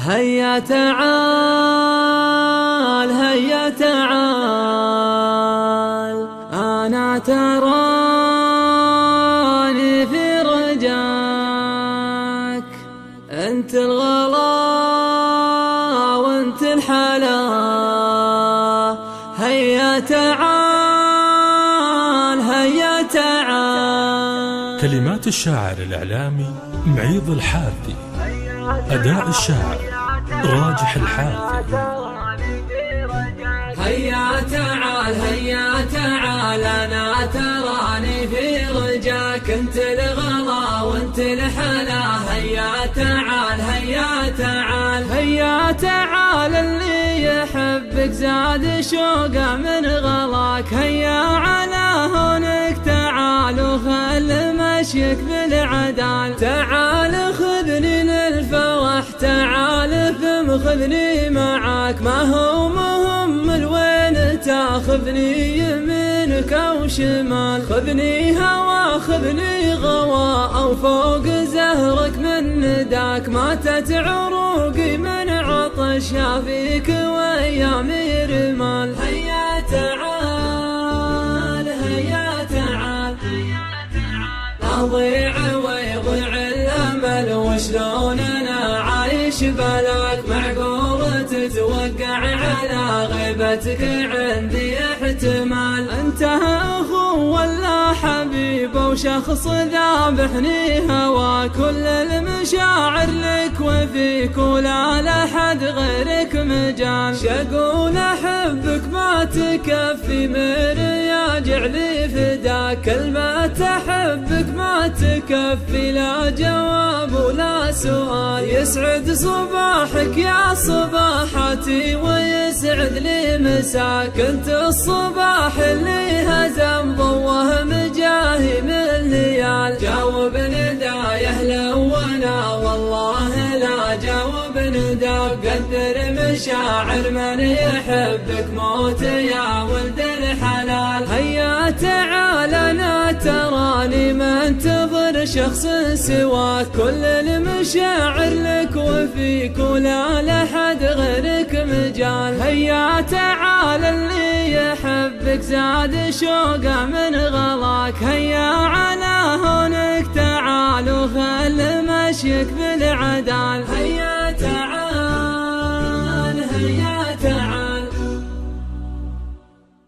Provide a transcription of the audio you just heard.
هيا تعال هيا تعال، أنا تراني في رجاك، أنت الغلا وأنت الحلا. هيا تعال هيا تعال. كلمات الشاعر الإعلامي معيض الحارثي، أداء الشاعر راجح الحارثي. هيا تعال هيا تعال، أنا تراني في رجاك، أنت الغلا وأنت الحلا. هيا تعال هيا تعال هيا تعال، اللي يحبك زاد شوقه من غلاك. هيا على هونك تعال وخل مشيك بالعدال. تعال خذني للفرح تعال ثم خذني معاك، ما هو مهم الوين تاخذني يمينك أو شمال. خذني هوا خذني غوا أو فوق زهرك من نداك. ماتت عروقي من عطشها فيك وأيامي رمال. هيا تعال هيا تعال، أضيع ويضيع الأمل وشلون أنا عايش بلاك. معقول تتوقع على غيبتك عندي احتمال. أنت أخو ولا حبيب وشخص ذابحني هوا. كل المشاعر لك وفيك ولا لحد غيرك مجال. شقول أحبك ما تكفي مرياجع لي فداك. كلمة أحبك ما تكفي لا جواب ولا سؤال. يسعد صباحك يا صباحتي ويسعد لي مساك. انت الصباح اللي هزم ضوه مجاهي من ليال. جاوب ندايه لو انا والله لا جاوب نداه. قدر مشاعر من يحبك موت يا ولد الحلال. هيا تعال انا تراني ما انتظر شخص سواك. كل المشاعر لك وفيك ولا لحد غيرك مجال. هيا تعال اللي يحبك زاد شوقه من غلاك. هيا على هونك تعال وخل مشيك بالعدال. هيا